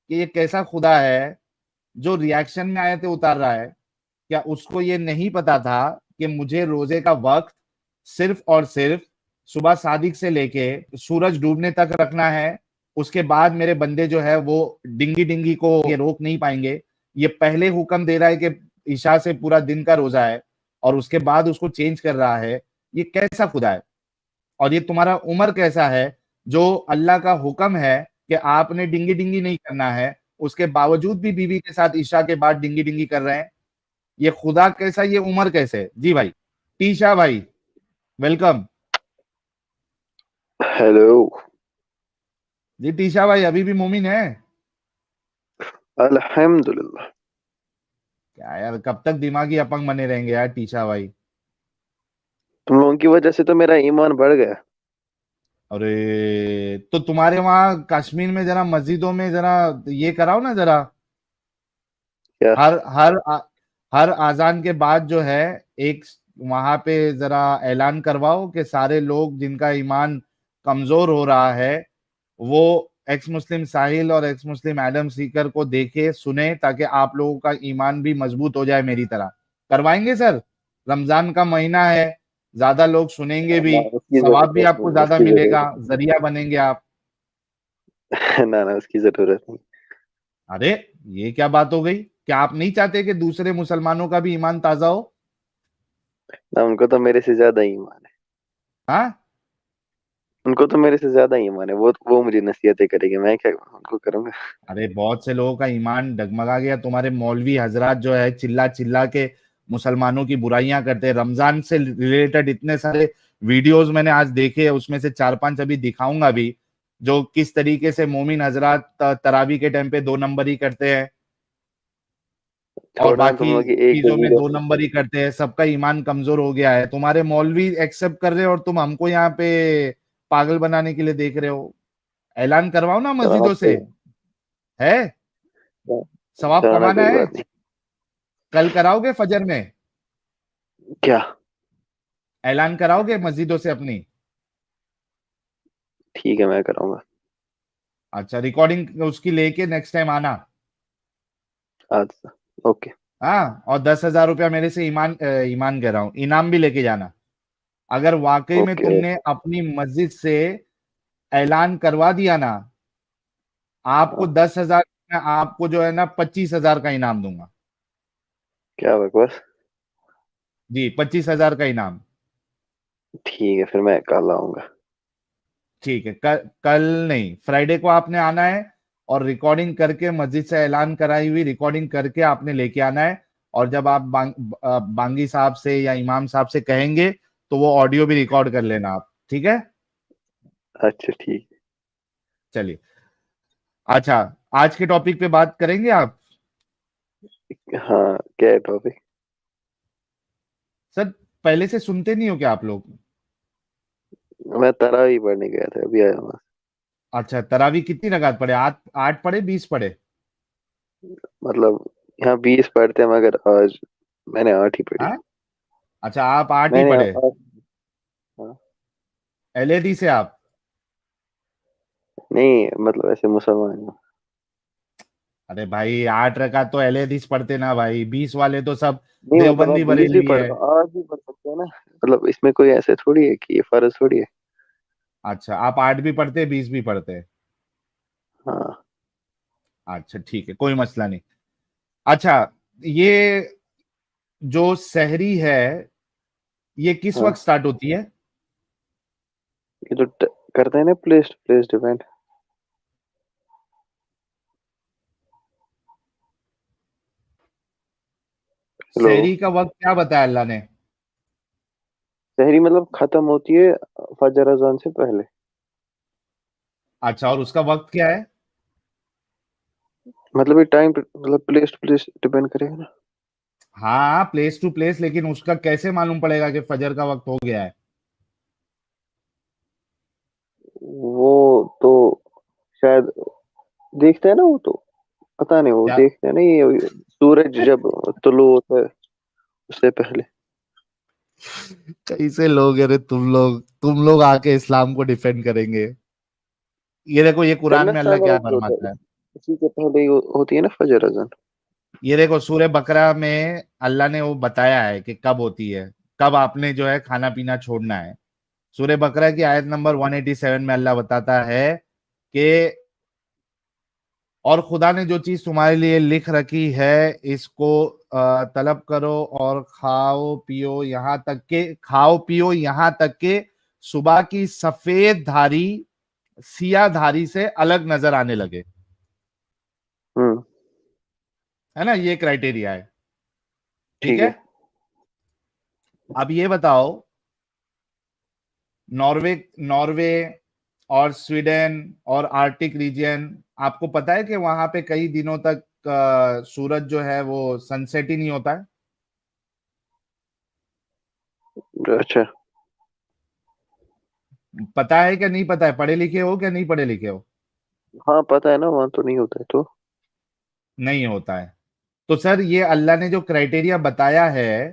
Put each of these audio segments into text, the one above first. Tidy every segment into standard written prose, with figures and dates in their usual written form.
کہ یہ کیسا خدا ہے جو ریاکشن میں آیتیں اتار رہا ہے. کیا اس کو یہ نہیں پتا تھا کہ مجھے روزے کا وقت صرف اور صرف صبح صادق سے لے کے سورج ڈوبنے تک رکھنا ہے؟ اس کے بعد میرے بندے جو ہے وہ ڈنگی ڈنگی کو یہ روک نہیں پائیں گے. یہ پہلے حکم دے رہا ہے کہ عشاء سے پورا دن کا روزہ ہے اور اس کے بعد اس کو چینج کر رہا ہے. یہ کیسا خدا ہے؟ اور یہ تمہارا عمر کیسا ہے جو اللہ کا حکم ہے کہ آپ نے ڈنگی ڈنگی نہیں کرنا ہے، اس کے باوجود بھی بیوی کے ساتھ عشاء کے بعد ڈنگی ڈنگی کر رہے ہیں؟ یہ خدا کیسا، یہ عمر کیسے؟ جی بھائی ٹیشا بھائی ویلکم. ہیلو. جی ٹیشا بھائی ابھی بھی مومن ہے؟ الحمدللہ. کیا یار کب تک دماغی اپنگ بنے رہیں گے یار ٹیشا بھائی؟ تم لوگوں کی وجہ سے تو میرا ایمان بڑھ گیا. ارے تو تمہارے وہاں کشمیر میں ذرا مسجدوں میں ذرا یہ کراؤ نا، ذرا کیا؟ ہر اذان کے بعد جو ہے ایک وہاں پہ ذرا اعلان کرواؤ کہ سارے لوگ جن کا ایمان کمزور ہو رہا ہے وہ ایکس مسلم ساحل اور ایکس مسلم ایڈم سیکر کو دیکھے سنیں، تاکہ آپ لوگوں کا ایمان بھی مضبوط ہو جائے میری طرح. کروائیں گے سر؟ رمضان کا مہینہ ہے، زیادہ لوگ سنیں گے بھی، نہ اس کی ثواب بھی ضرورت آپ کو نہیں، اس زیادہ کی ملے گا، ضرورت ذریعہ بنیں گے آپ. نہ اس کی ضرورت نہیں. ارے یہ کیا بات ہو گئی؟ کیا آپ نہیں چاہتے کہ دوسرے مسلمانوں کا بھی ایمان تازہ ہو؟ نہ ان کو تو میرے سے زیادہ ایمان ہے. ہاں ان کو تو میرے سے زیادہ ایمان ہے. وہ مجھے نصیحتیں کرے گی، میں کیا ان کو کروں گا؟ ارے بہت سے لوگوں کا ایمان ڈگمگا گیا. تمہارے مولوی حضرات جو ہے چلا چلا کے مسلمانوں کی برائیاں کرتے ہیں. رمضان سے ریلیٹڈ اتنے سارے ویڈیوز میں نے آج دیکھے، اس میں سے 4-5 ابھی دکھاؤں گا بھی، جو کس طریقے سے مومن حضرات تراوی کے ٹائم پہ 2 نمبر ہی کرتے ہیں اور چھوڑو نا تم باقی لوگ کی ایک دو چیزوں میں ویڈیو. 2 نمبر ہی کرتے ہیں. سب کا ایمان کمزور ہو گیا ہے. تمہارے مولوی ایکسپٹ کر رہے اور تم ہم کو یہاں پہ پاگل بنانے کے لیے دیکھ رہے ہو. اعلان کرواؤ نا چلو مسجدوں سے، ہے ثواب چلو نا کمانا کوئی ہے. بات نہیں. کل کراؤ گے فجر میں؟ کیا؟ اعلان کراؤ گے مسجدوں سے اپنی؟ ٹھیک ہے میں کراؤں گا. اچھا ریکارڈنگ اس کی لے کے نیکسٹ ٹائم آنا. اچھا اوکے. ہاں اور 10,000 روپیہ میرے سے ایمان کہہ رہا ہوں، انعام بھی لے کے جانا. اگر واقعی میں اوکے تم نے اپنی مسجد سے اعلان کروا دیا نا، آپ کو 10,000، میں آپ کو جو ہے نا 25,000 کا انعام دوں گا. کیا بکواس. جی 25,000 کا انعام. ٹھیک ہے پھر میں کل آؤں گا. ٹھیک ہے کل نہیں، فرائیڈے کو آپ نے آنا ہے اور ریکارڈنگ کر کے مسجد سے اعلان کرائی ہوئی ریکارڈنگ کر کے آپ نے لے کے آنا ہے. اور جب آپ بانگی صاحب سے یا امام صاحب سے کہیں گے تو وہ آڈیو بھی ریکارڈ کر لینا آپ. ٹھیک ہے اچھا ٹھیک. چلیے. اچھا آج کے ٹاپک پہ بات کریں گے آپ؟ ہاں کیا ہے ٹاپک؟ سر پہلے سے سنتے نہیں ہو کیا آپ لوگ؟ میں تراویح پڑھنے گیا تھا ابھی آیا ہوں. اچھا تراویح کتنی رکعت پڑھے؟ 8 پڑھے 20 پڑھے؟ مطلب یہاں 20 پڑھتے ہیں مگر آج میں نے 8 ہی پڑھی. ہاں اچھا آپ 8 ہی میں نے پڑھے. ہاں. اہل حدیث سے آپ؟ نہیں مطلب ایسے مسلمان ہوں. ارے بھائی 8 رکعت تو اہل حدیث پڑھتے نا بھائی، 20 والے تو سب نہیں مطلب آپ دیوبندی 20 بھی بریلوی ہے. پڑھتا ہوں، آج بھی پڑھ سکتے ہیں نا. مطلب اس میں کوئی ایسے تھوڑی ہے کہ یہ فرض تھوڑی ہے. اچھا آپ 8 بھی پڑھتے 20 بھی پڑھتے؟ ہاں. اچھا ٹھیک ہے کوئی مسئلہ نہیں. اچھا یہ جو سحری ہے یہ کس ہاں وقت سٹارٹ ہوتی ہے؟ یہ تو کرتے ہیں نا پلیس ڈیپینڈ. ہلو. سحری کا وقت کیا بتایا اللہ نے؟ سحری مطلب ختم ہوتی ہے فجر اذان سے پہلے. اچھا اور اس کا وقت کیا ہے؟ مطلب یہ ٹائم مطلب پلیس ٹو پلیس ڈیپینڈ کرے گا نا. ہاں پلیس ٹو پلیس، لیکن اس کا کیسے معلوم پڑے گا کہ فجر کا وقت ہو گیا ہے؟ وہ تو شاید دیکھتے ہیں نا، وہ تو پتا نہیں، وہ کیا دیکھتے ہیں نا یہ سورج جب طلوع ہوتا ہے اس سے پہلے. کیسے لوگ ارے تم لوگ آ کے اسلام کو ڈیفینڈ کریں گے. یہ دیکھو یہ قرآن کرنا میں اللہ کیا ضروری ہوتا فرماتا ہے. ہے. اسی کے پہلے ہی ہوتی ہے نا فجر اذان. یہ دیکھو سورہ بقرہ میں اللہ نے وہ بتایا ہے کہ کب ہوتی ہے, کب آپ نے جو ہے کھانا پینا چھوڑنا ہے. سورہ بقرہ کی آیت نمبر 187 میں اللہ بتاتا ہے کہ اور خدا نے جو چیز تمہارے لیے لکھ رکھی ہے اس کو طلب کرو اور کھاؤ پیو یہاں تک کہ صبح کی سفید دھاری سیاہ دھاری سے الگ نظر آنے لگے. ہے نا, یہ کرائٹیریا ہے. ٹھیک ہے, اب یہ بتاؤ ناروے اور سویڈن اور آرکٹک ریجن, آپ کو پتا ہے کہ وہاں پہ کئی دنوں تک سورج جو ہے وہ سن سیٹ ہی نہیں ہوتا ہے. اچھا, پتا ہے کہ نہیں پتا ہے؟ پڑھے لکھے ہو کہ نہیں پڑھے لکھے ہو؟ ہاں پتا ہے نا, وہاں تو نہیں ہوتا ہے. تو نہیں ہوتا ہے. تو سر یہ اللہ نے جو کرائٹیریا بتایا ہے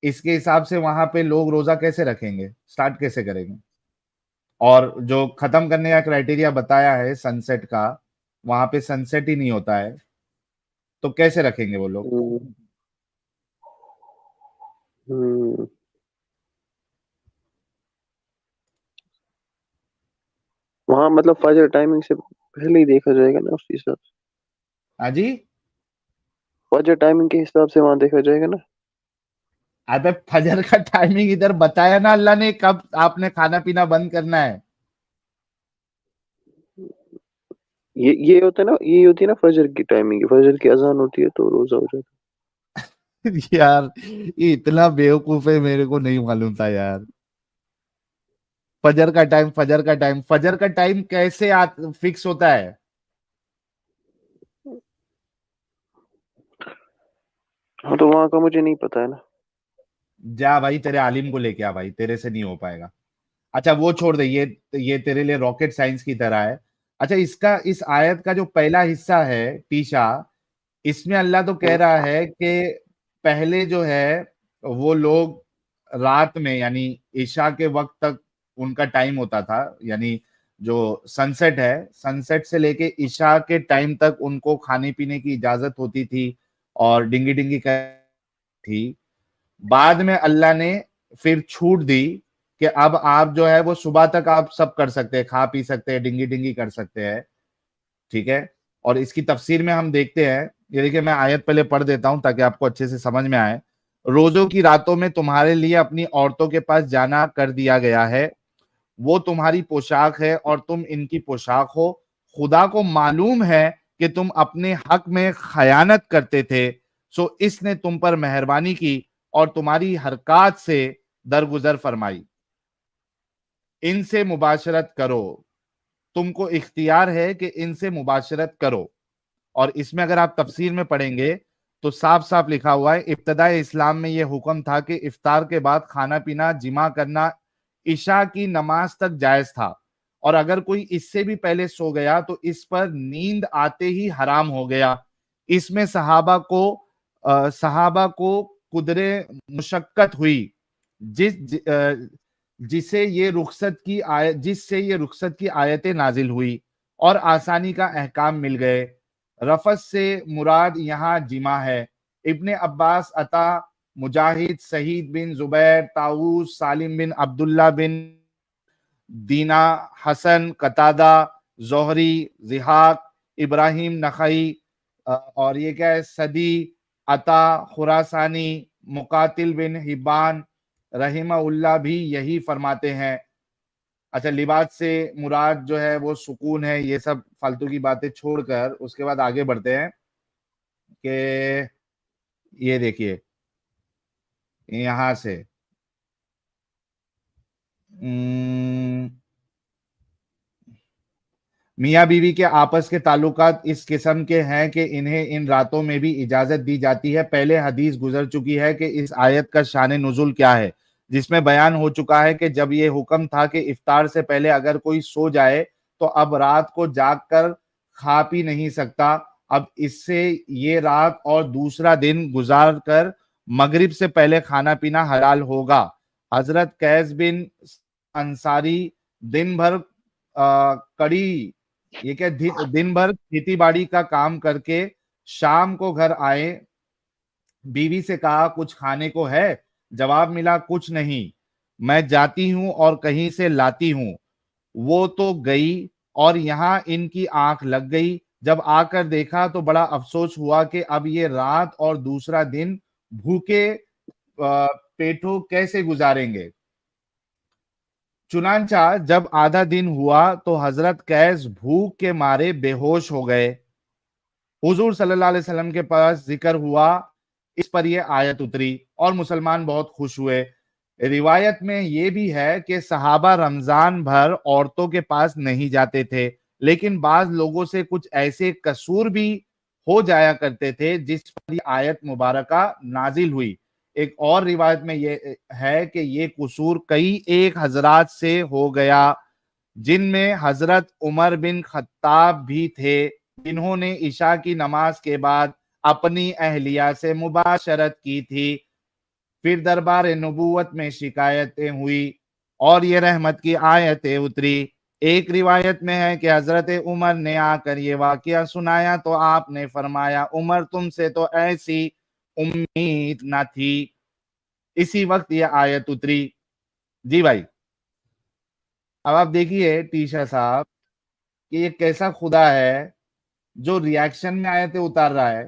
اس کے حساب سے وہاں پہ لوگ روزہ کیسے رکھیں گے, سٹارٹ کیسے کریں گے؟ اور جو ختم کرنے کا کرائٹیریا بتایا ہے سن سیٹ کا, وہاں پہ سن سیٹ ہی نہیں ہوتا ہے, تو کیسے رکھیں گے وہ لوگ؟ وہاں مطلب فجر ٹائمنگ سے پہلے ہی دیکھا جائے گا نا اس حساب سے. ہاں جی, فجر ٹائمنگ کے حساب سے وہاں دیکھا جائے گا نا. ابے فجر کا ٹائمنگ ادھر بتایا نا اللہ نے, کب آپ نے کھانا پینا بند کرنا ہے. یہ ہوتا ہے نا, یہ ہوتی ہے نا فجر کی ٹائمنگ, فجر کی اذان ہوتی ہے تو روزہ ہو جاتا ہے. یار یہ اتنا بیوقوف ہے, میرے کو نہیں معلوم تھا یار. فجر کا ٹائم کیسے فکس ہوتا ہے؟ ہاں تو وہاں کا مجھے نہیں پتا ہے نا. جا بھائی تیرے عالم کو لے کے آ بھائی, تیرے سے نہیں ہو پائے گا. اچھا وہ چھوڑ دے, یہ تیرے لیے راکٹ سائنس کی طرح ہے. اچھا اس آیت کا جو پہلا حصہ ہے ٹیشا, اس میں اللہ تو کہہ رہا ہے کہ پہلے جو ہے وہ لوگ رات میں یعنی عشاء کے وقت تک ان کا ٹائم ہوتا تھا, یعنی جو سن سیٹ ہے, سن سیٹ سے لے کے عشاء کے ٹائم تک ان کو کھانے پینے کی اجازت ہوتی تھی اور ڈنگی ڈنگی تھی. بعد میں اللہ نے پھر چھوٹ دی کہ اب آپ جو ہے وہ صبح تک آپ سب کر سکتے ہیں, کھا پی سکتے ہیں, ڈنگی ڈنگی کر سکتے ہیں. ٹھیک ہے, اور اس کی تفسیر میں ہم دیکھتے ہیں, یہ دیکھیں میں آیت پہلے پڑھ دیتا ہوں تاکہ آپ کو اچھے سے سمجھ میں آئے. روزوں کی راتوں میں تمہارے لیے اپنی عورتوں کے پاس جانا کر دیا گیا ہے, وہ تمہاری پوشاک ہے اور تم ان کی پوشاک ہو. خدا کو معلوم ہے کہ تم اپنے حق میں خیانت کرتے تھے, سو اس نے تم پر مہربانی کی اور تمہاری حرکات سے درگزر فرمائی. ان سے مباشرت کرو, تم کو اختیار ہے کہ ان سے مباشرت کرو. اور اس میں اگر آپ تفسیر میں پڑھیں گے تو صاف صاف لکھا ہوا ہے, ابتدائے اسلام میں یہ حکم تھا کہ افطار کے بعد کھانا پینا, جمع کرنا عشاء کی نماز تک جائز تھا, اور اگر کوئی اس سے بھی پہلے سو گیا تو اس پر نیند آتے ہی حرام ہو گیا. اس میں صحابہ کو قدرے مشقت ہوئی, جس سے یہ رخصت کی آیتیں نازل ہوئی اور آسانی کا احکام مل گئے. رفث سے مراد یہاں جمع ہے. ابن عباس, عطا, مجاہد, سعید بن زبیر, طاووس, سالم بن عبداللہ بن دینا, حسن, قتادہ, زہری, ضحاک, ابراہیم نخعی, اور یہ کیا ہے, سدی, عطا, خراسانی, مقاتل بن حبان رحمہ اللہ بھی یہی فرماتے ہیں. اچھا, لباس سے مراد جو ہے وہ سکون ہے. یہ سب فالتو کی باتیں چھوڑ کر اس کے بعد آگے بڑھتے ہیں کہ یہ دیکھیے یہاں سے میاں بیوی کے آپس کے تعلقات اس قسم کے ہیں کہ انہیں ان راتوں میں بھی اجازت دی جاتی ہے. پہلے حدیث گزر چکی ہے کہ اس آیت کا شان نزول کیا ہے, جس میں بیان ہو چکا ہے کہ جب یہ حکم تھا کہ افطار سے پہلے اگر کوئی سو جائے تو اب رات کو جاگ کر کھا پی نہیں سکتا. اب اس سے یہ رات اور دوسرا دن گزار کر مغرب سے پہلے کھانا پینا حلال ہوگا. حضرت قیس بن انصاری دن بھر کڑی یہ کہ دن بھر کھیتی باڑی کا کام کر کے شام کو گھر آئے, بیوی سے کہا کچھ کھانے کو ہے؟ جواب ملا کچھ نہیں, میں جاتی ہوں اور کہیں سے لاتی ہوں. وہ تو گئی اور یہاں ان کی آنکھ لگ گئی. جب آ کر دیکھا تو بڑا افسوس ہوا کہ اب یہ رات اور دوسرا دن بھوکے پیٹوں کیسے گزاریں گے. چنانچہ جب آدھا دن ہوا تو حضرت قیس بھوک کے مارے بے ہوش ہو گئے. حضور صلی اللہ علیہ وسلم کے پاس ذکر ہوا, اس پر یہ آیت اتری اور مسلمان بہت خوش ہوئے. روایت میں یہ بھی ہے کہ صحابہ رمضان بھر عورتوں کے پاس نہیں جاتے تھے, لیکن بعض لوگوں سے کچھ ایسے قصور بھی ہو جایا کرتے تھے جس پر یہ آیت مبارکہ نازل ہوئی. ایک اور روایت میں یہ ہے کہ یہ قصور کئی ایک حضرات سے ہو گیا, جن میں حضرت عمر بن خطاب بھی تھے, جنہوں نے عشاء کی نماز کے بعد اپنی اہلیہ سے مباشرت کی تھی. پھر دربار نبوت میں شکایتیں ہوئی اور یہ رحمت کی آیتیں اتری. ایک روایت میں ہے کہ حضرت عمر نے آ کر یہ واقعہ سنایا تو آپ نے فرمایا, عمر تم سے تو ایسی امید نہ تھی. اسی وقت یہ آیت اتری. جی بھائی, اب آپ دیکھیے ٹیشا صاحب کہ یہ کیسا خدا ہے جو ریاکشن میں آیتیں اتار رہا ہے.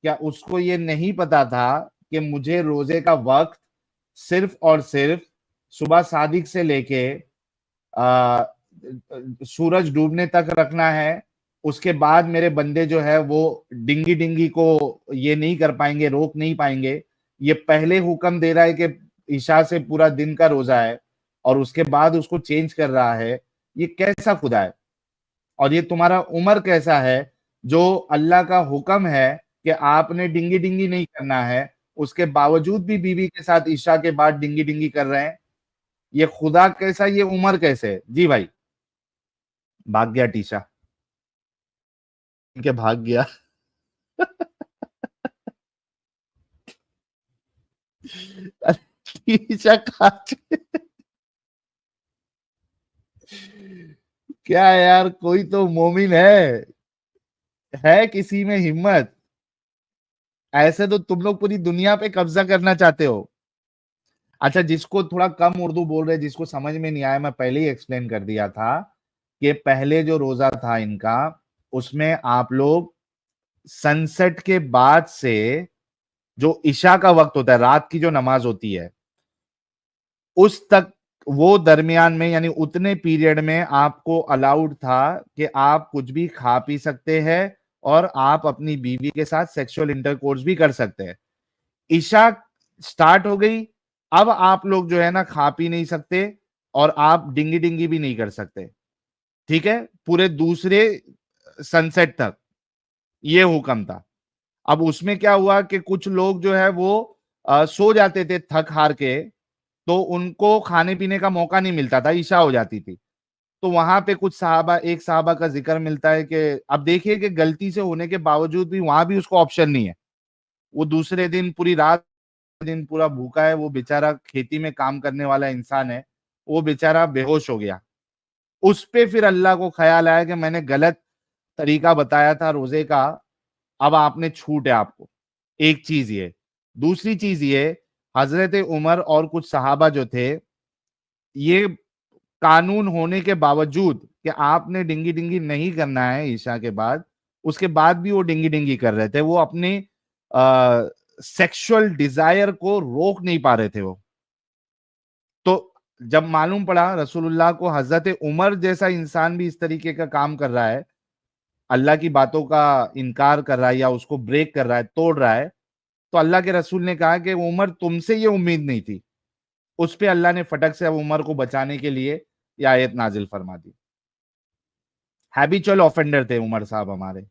کیا اس کو یہ نہیں پتا تھا کہ مجھے روزے کا وقت صرف اور صرف صبح صادق سے لے کے سورج ڈوبنے تک رکھنا ہے؟ اس کے بعد میرے بندے جو ہے وہ ڈنگی کو یہ نہیں کر پائیں گے, روک نہیں پائیں گے. یہ پہلے حکم دے رہا ہے کہ عشاء سے پورا دن کا روزہ ہے اور اس کے بعد اس کو چینج کر رہا ہے. یہ کیسا خدا ہے؟ اور یہ تمہارا عمر کیسا ہے جو اللہ کا حکم ہے کہ آپ نے ڈنگی نہیں کرنا ہے, اس کے باوجود بھی بیوی کے ساتھ عشاء کے بعد ڈنگی کر رہے ہیں. یہ خدا کیسا, یہ عمر کیسے؟ جی بھائی, بھاگ گیا ٹیشا کہ بھاگ گیا. ٹیشا کیا یار, کوئی تو مومن ہے کسی میں ہمت؟ ایسے تو تم لوگ پوری دنیا پہ قبضہ کرنا چاہتے ہو. اچھا, جس کو تھوڑا کم اردو بول رہے, جس کو سمجھ میں نہیں آیا, میں پہلے ہی ایکسپلین کر دیا تھا کہ پہلے جو روزہ تھا ان کا, اس میں آپ لوگ سن سیٹ کے بعد سے جو عشاء کا وقت ہوتا ہے, رات کی جو نماز ہوتی ہے, اس تک وہ درمیان میں یعنی اتنے پیریڈ میں آپ کو الاؤڈ تھا کہ آپ کچھ بھی کھا پی سکتے ہیں اور آپ اپنی بیوی کے ساتھ سیکسول انٹرکورس بھی کر سکتے ہیں. عشاء سٹارٹ ہو گئی, اب آپ لوگ جو ہے نا کھا پی نہیں سکتے اور آپ ڈنگی بھی نہیں کر سکتے. ٹھیک ہے, پورے دوسرے سن سیٹ تک یہ حکم تھا. اب اس میں کیا ہوا کہ کچھ لوگ جو ہے وہ سو جاتے تھے تھک ہار کے, تو ان کو کھانے پینے کا موقع نہیں ملتا تھا, عشاء ہو جاتی تھی. تو وہاں پہ کچھ صحابہ, ایک صحابہ کا ذکر ملتا ہے کہ اب دیکھیے کہ غلطی سے ہونے کے باوجود بھی وہاں بھی اس کو آپشن نہیں ہے, وہ دوسرے دن پوری رات دن پورا بھوکا ہے, وہ بیچارہ کھیتی میں کام کرنے والا انسان ہے, وہ بیچارہ بے ہوش ہو گیا. اس پہ پھر اللہ کو خیال آیا کہ میں نے غلط طریقہ بتایا تھا روزے کا, اب آپ نے چھوٹ ہے آپ کو. ایک چیز یہ. دوسری چیز یہ, حضرت عمر اور کچھ صحابہ جو تھے, یہ قانون ہونے کے باوجود کہ آپ نے ڈنگی نہیں کرنا ہے عشاء کے بعد, اس کے بعد بھی وہ ڈنگی کر رہے تھے. وہ اپنے سیکشل ڈیزائر کو روک نہیں پا رہے تھے. وہ تو جب معلوم پڑا رسول اللہ کو حضرت عمر جیسا انسان بھی اس طریقے کا کام کر رہا ہے, اللہ کی باتوں کا انکار کر رہا ہے یا اس کو بریک کر رہا ہے, توڑ رہا ہے, تو اللہ کے رسول نے کہا کہ عمر تم سے یہ امید نہیں تھی. اس پہ اللہ نے فٹک سے اب عمر کو بچانے کے لیے یہ آیت نازل فرما دی. ہیبیچول آفینڈر تھے عمر صاحب ہمارے.